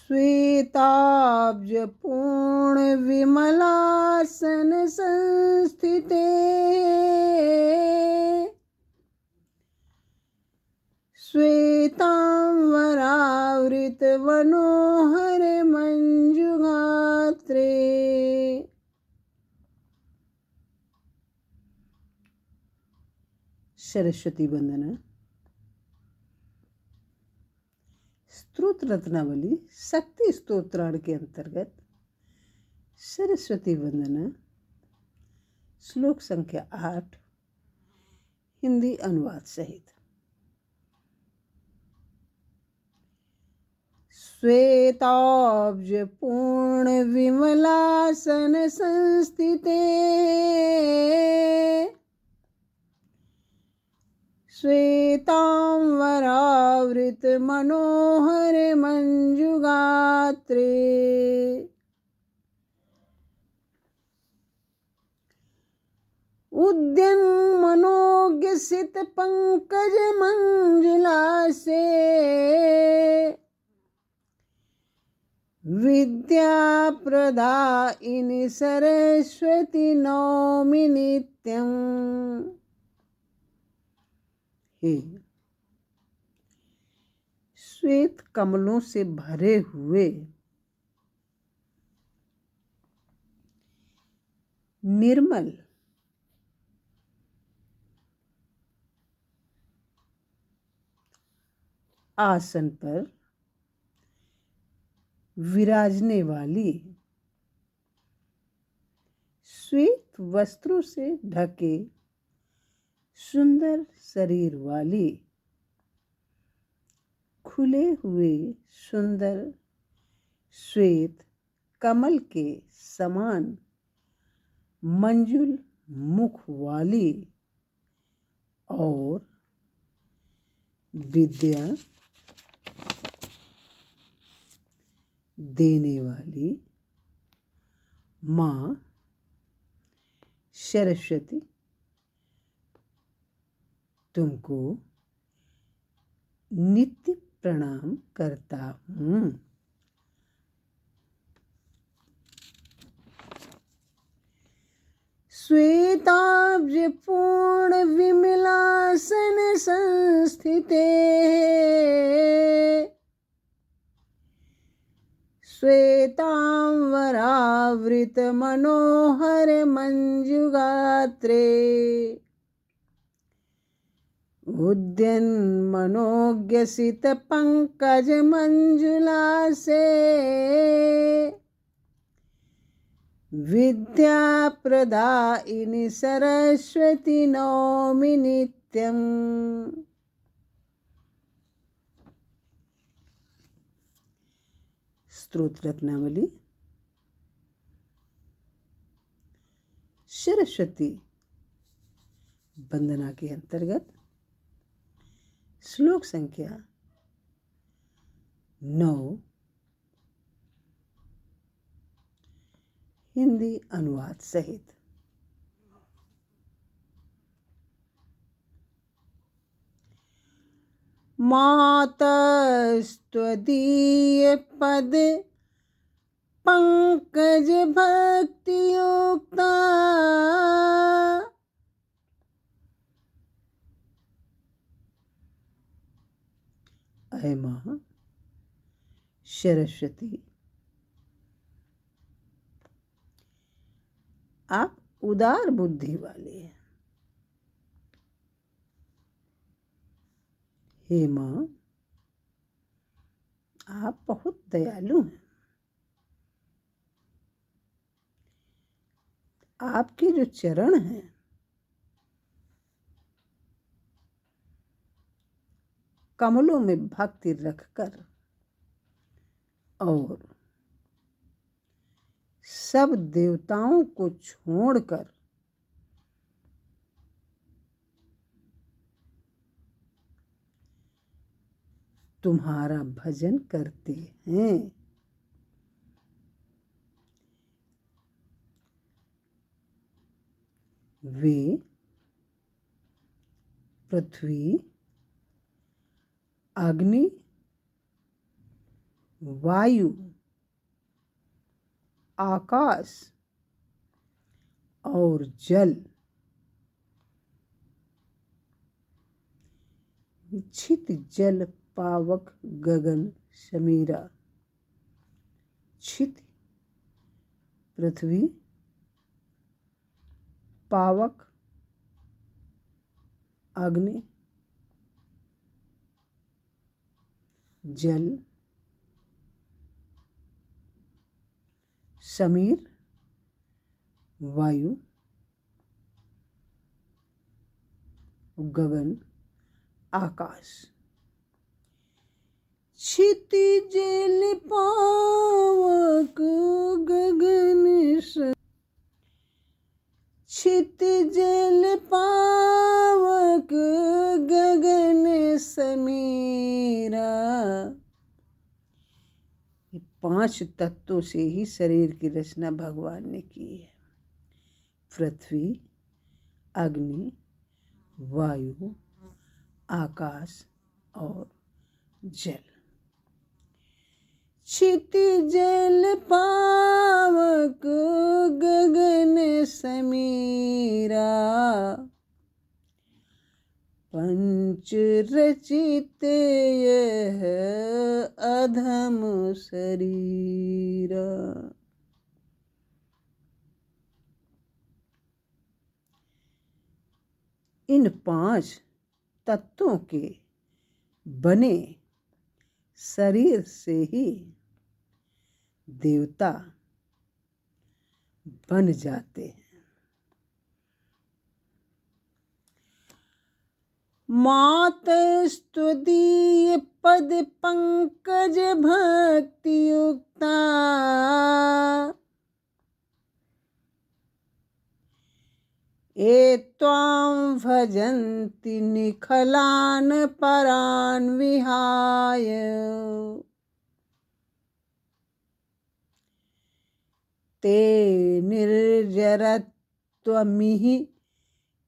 श्वेताब्ज पूर्ण विमलासन संस्थिते श्वेतांबरावृत मनोहर मंजुगात्रे। सरस्वती वंदना स्तोत्र रत्नावली शक्ति स्तोत्रार्थ के अंतर्गत सरस्वती वंदना श्लोक संख्या 8 हिंदी अनुवाद सहित। श्वेताब्ज पूर्ण विमलासन संस्थिते श्वेतांबरावृत मनोहर मंजुगात्रे। उद्यन मनोज्ञसित पंकज मंजुला से विद्या प्रदायिनी सरस्वती नौमि नित्यं। हे श्वेत कमलों से भरे हुए निर्मल आसन पर विराजने वाली, श्वेत वस्त्रों से ढके सुंदर शरीर वाली, खुले हुए सुंदर श्वेत कमल के समान मंजुल मुख वाली और विद्या देने वाली माँ सरस्वती तुमको नित्य प्रणाम करता हूँ। श्वेताब्ज पूर्ण विमलासन संस्थिते श्वेतांबरावृत मनोहर मंजुगात्रे। उद्यन मनोज्ञसित पंकज मंजुला से विद्या प्रदायिनी सरस्वती नौमि नित्यं। स्तोत्र रत्नावली सरस्वती वंदना के अंतर्गत श्लोक संख्या 9 हिंदी अनुवाद सहित। मातस्त्वदीय पद पंकज भक्ति युक्ता अय माँ सरस्वती, आप उदार बुद्धि वाले हैं। हे माँ, आप बहुत दयालु हैं। आपके जो चरण हैं कमलों में भक्ति रखकर और सब देवताओं को छोड़कर तुम्हारा भजन करते हैं। वे पृथ्वी, अग्नि वायु, आकाश और जल। छित जल पावक गगन समीरा। छित पृथ्वी, पावक अग्नि, जल, समीर वायु, गगन आकाश। क्षितिजल पावक गगन क्षितिजल पावक गगन समीरा। ये 5 तत्वों से ही शरीर की रचना भगवान ने की है। पृथ्वी, अग्नि, वायु, आकाश और जल। क्षितिजल पावक गगन समीरा। पंच रचित यह अधम शरीरा। इन 5 तत्वों के बने शरीर से ही देवता बन जाते हैं। मातस्तुदीय पद पंकज भक्ति युक्ता। ये त्वां भजन्ति निखलान परान विहाय। ते निर्जरत्वमिह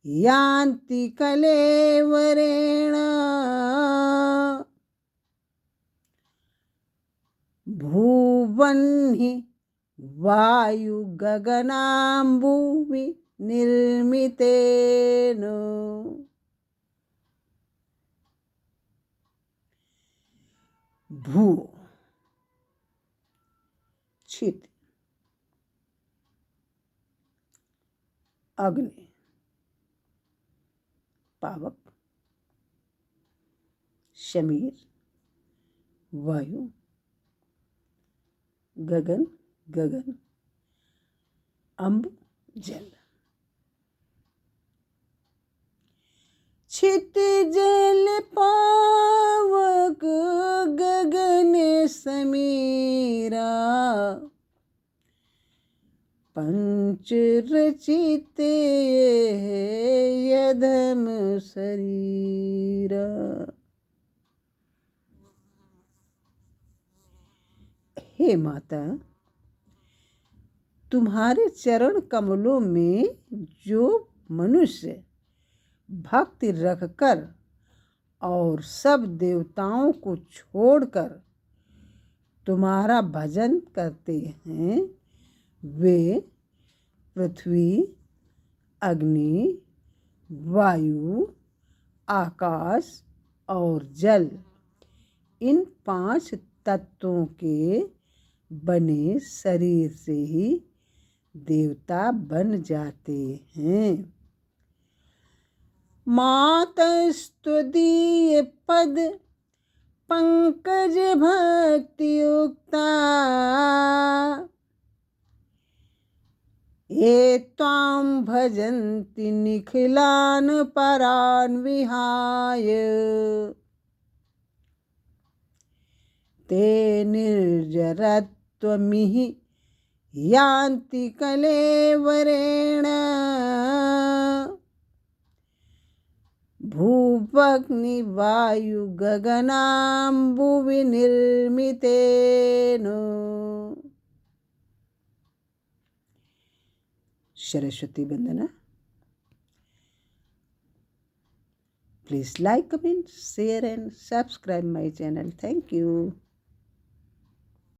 यान्ति कलेवरेण। भुवन्हि वायु गगनाम्बुवि निर्मितेन। भू छित, अग्नि पावक, समीर वायु, गगन अम्ब जल। क्षितिजल पावक गगन समीरा। पंच रचित यधम शरीरा। हे माता, तुम्हारे चरण कमलों में जो मनुष्य भक्ति रखकर और सब देवताओं को छोड़कर तुम्हारा भजन करते हैं, वे पृथ्वी, अग्नि, वायु, आकाश और जल, इन 5 तत्वों के बने शरीर से ही देवता बन जाते हैं। मातस्तुदीय पद पंकज भक्ति युक्ता। ये त्वां भजन्ति निखिलान परान विहाय। ते निर्जरत्वमिह यान्ति कलेवरेण। भूवग्नि वायु गगनाम्बुवि निर्मितेन। सरस्वती वंदना। Please like, comment, share and subscribe my channel. Thank you.